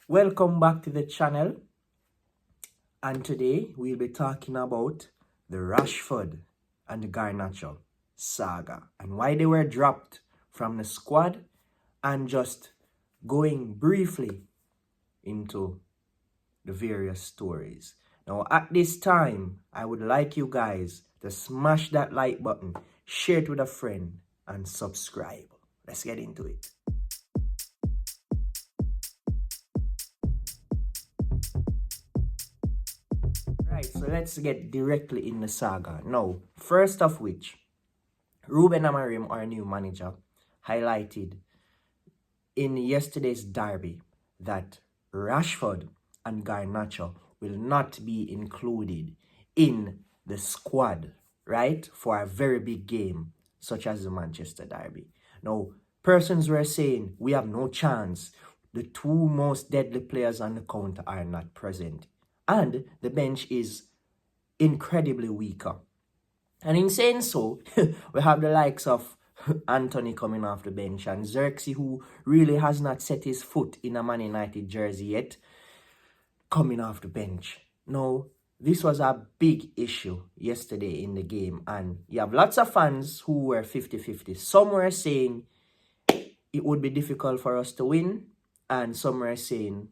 Welcome back to the channel, and today we'll be talking about the Rashford and the Garnacho saga and why they were dropped from the squad, and just going briefly into the various stories. Now at this time, I would like you guys to smash that like button, share it with a friend, and subscribe. Let's get into it. Right, so let's get directly in the saga. Now, first of which, Ruben Amorim, our new manager, highlighted in yesterday's derby that Rashford and Garnacho will not be included in the squad, right, for a very big game such as the Manchester derby. Now, persons were saying we have no chance. The two most deadly players on the counter are not present, and the bench is incredibly weaker. And in saying so, we have the likes of Anthony coming off the bench and Xerxes, who really has not set his foot in a Man United jersey yet, coming off the bench. Now, this was a big issue yesterday in the game, and you have lots of fans who were 50-50. Some were saying it would be difficult for us to win, and some were saying,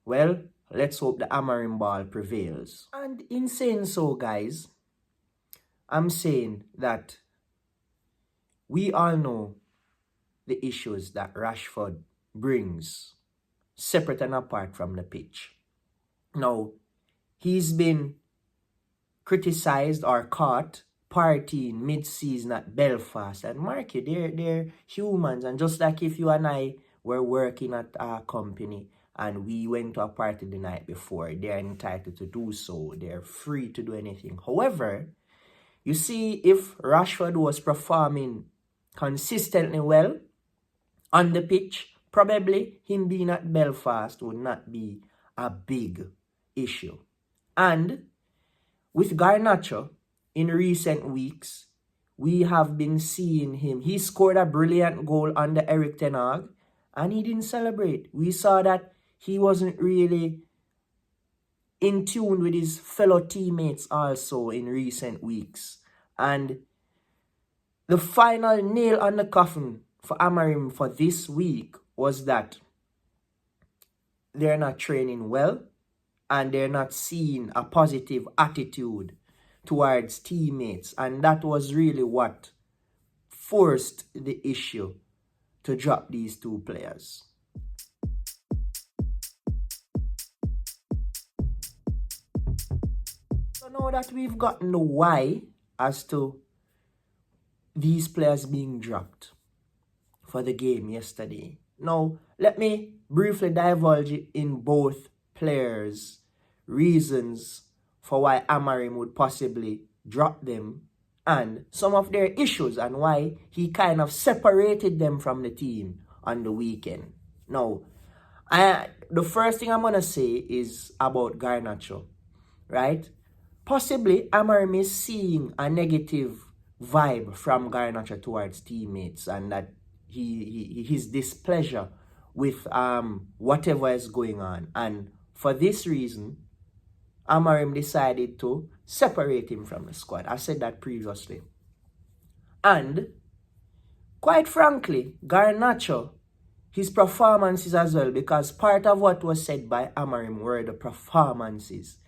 well, let's hope the Amorim ball prevails. And in saying so, guys, I'm saying that we all know the issues that Rashford brings, separate and apart from the pitch. Now, he's been criticized or caught partying mid-season at Belfast. And mark you, they're humans. And just like if you and I were working at a company and we went to a party the night before, they're entitled to do so. They're free to do anything. However, you see, if Rashford was performing consistently well on the pitch, probably him being at Belfast would not be a big issue. And with Garnacho, in recent weeks, we have been seeing him. He scored a brilliant goal under Eric Ten Hag, and he didn't celebrate. We saw that he wasn't really in tune with his fellow teammates also in recent weeks. And the final nail on the coffin for Amorim for this week was that they're not training well and they're not seeing a positive attitude towards teammates. And that was really what forced the issue to drop these two players. So now that we've gotten the why as to these players being dropped for the game yesterday, now let me briefly divulge in both players' reasons for why Amorim would possibly drop them and some of their issues and why he kind of separated them from the team on the weekend. Now, the first thing I'm going to say is about Garnacho, right? Possibly Amorim is seeing a negative vibe from Garnacho towards teammates, and that his displeasure with whatever is going on. And for this reason, Amorim decided to separate him from the squad. I said that previously. And quite frankly, Garnacho, his performances as well, because part of what was said by Amorim were the performances.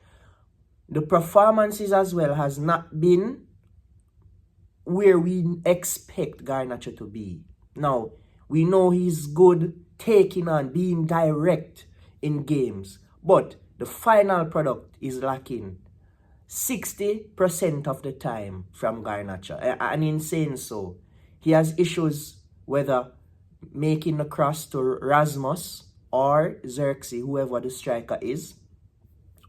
The performances as well has not been where we expect Garnacho to be. Now, we know he's good taking on, being direct in games, but the final product is lacking 60% of the time from Garnacho. And in saying so, he has issues whether making the cross to Rasmus or Xerxes, whoever the striker is,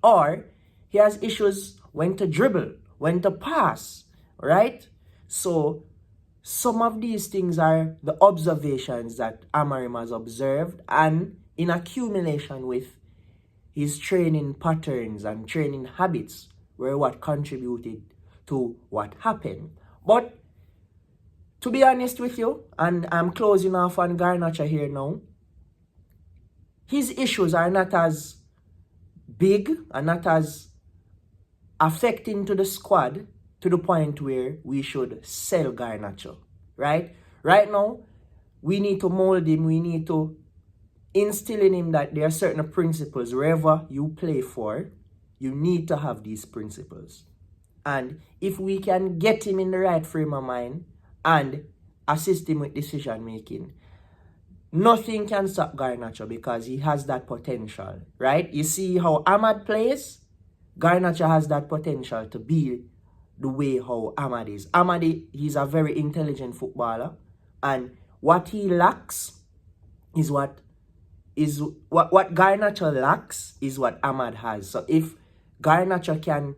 or he has issues when to dribble, when to pass, right? So some of these things are the observations that Amorim has observed, and in accumulation with his training patterns and training habits were what contributed to what happened. But to be honest with you, and I'm closing off on Garnacho here now, his issues are not as big and not as affecting to the squad to the point where we should sell Garnacho, right? Right now, we need to mold him. We need to instill in him that there are certain principles. Wherever you play for, you need to have these principles. And if we can get him in the right frame of mind and assist him with decision making, nothing can stop Garnacho because he has that potential, right? You see how Ahmad plays? Garnacho has that potential to be the way how Ahmad is. Ahmad, he's a very intelligent footballer, and what he lacks is what Garnacho lacks is what Ahmad has. So if Garnacho can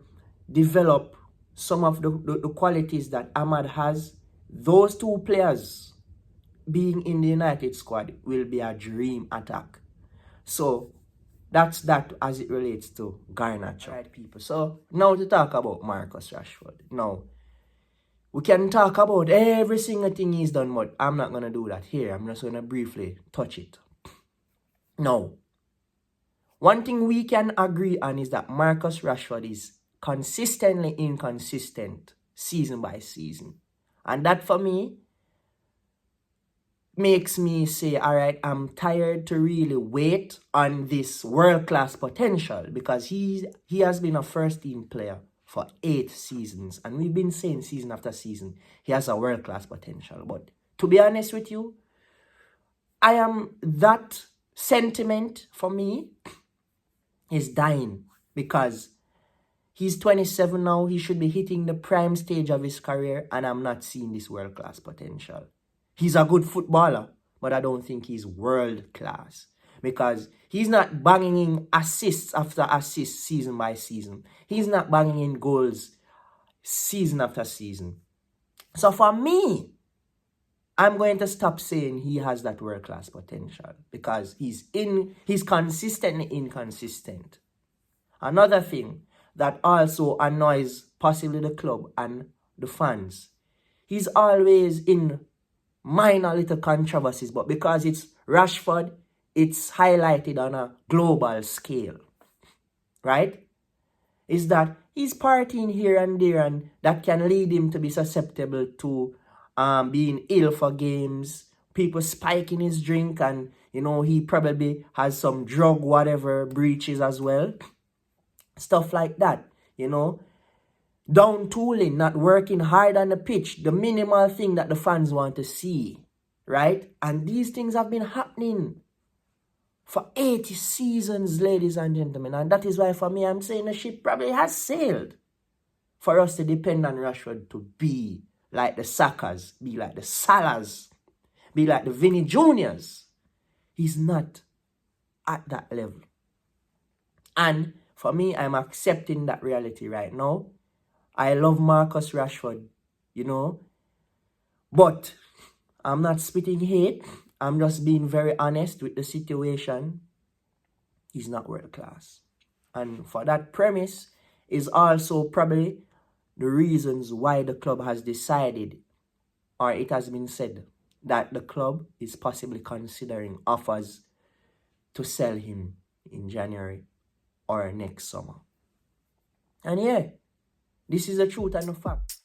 develop some of the qualities that Ahmad has, those two players being in the United squad will be a dream attack. So that's that as it relates to Garnacho. Right, people. So now to talk about Marcus Rashford. Now, we can talk about every single thing he's done, but I'm not going to do that here. I'm just going to briefly touch it. Now, one thing we can agree on is that Marcus Rashford is consistently inconsistent season by season. And that for me makes me say, all right, I'm tired to really wait on this world-class potential because he has been a first-team player for 8 seasons. And we've been saying season after season, he has a world-class potential. But to be honest with you, that sentiment for me is dying because he's 27 now. He should be hitting the prime stage of his career, and I'm not seeing this world-class potential. He's a good footballer, but I don't think he's world-class because he's not banging in assists after assists season by season. He's not banging in goals season after season. So for me, I'm going to stop saying he has that world-class potential because he's consistently inconsistent. Another thing that also annoys possibly the club and the fans, he's always in minor little controversies, but because it's Rashford, it's highlighted on a global scale, right? Is that he's partying here and there, and that can lead him to be susceptible to being ill for games, people spiking his drink, and he probably has some drug whatever breaches as well. Stuff like that, down tooling, not working hard on the pitch, the minimal thing that the fans want to see, right? And these things have been happening for 80 seasons, ladies and gentlemen. And that is why for me, I'm saying the ship probably has sailed for us to depend on Rashford to be like the Sakas, be like the Salas, be like the Vinny Juniors. He's not at that level. And for me, I'm accepting that reality right now. I love Marcus Rashford, but I'm not spitting hate. I'm just being very honest with the situation. He's not world class. And for that premise is also probably the reasons why the club has decided, or it has been said, that the club is possibly considering offers to sell him in January or next summer. And yeah, this is the truth and the fact.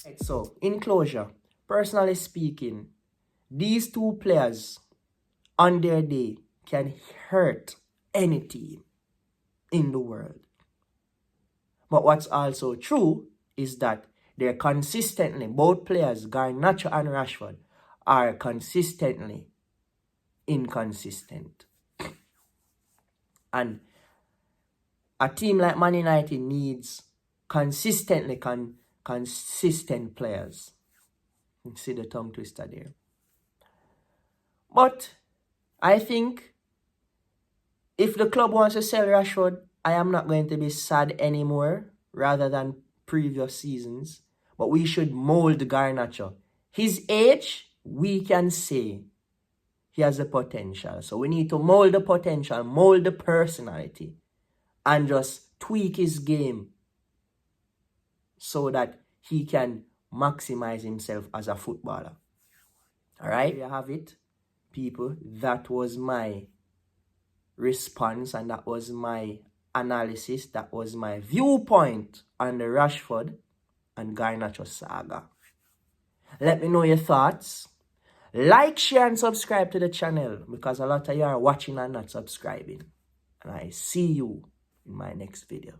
Right, so, in closure, personally speaking, these two players on their day can hurt any team in the world. But what's also true is that they're consistently, both players, Garnacho and Rashford, are consistently inconsistent. And a team like Man United needs consistently consistent players. You see the tongue twister there. But I think if the club wants to sell Rashford, I am not going to be sad anymore rather than previous seasons. But we should mold Garnacho. His age, we can say he has the potential. So we need to mold the potential, mold the personality, and just tweak his game so that he can maximize himself as a footballer. Alright, there you have it, people. That was my response and that was my analysis. That was my viewpoint on the Rashford and Garnacho saga. Let me know your thoughts. Like, share, and subscribe to the channel because a lot of you are watching and not subscribing. And I see you in my next video.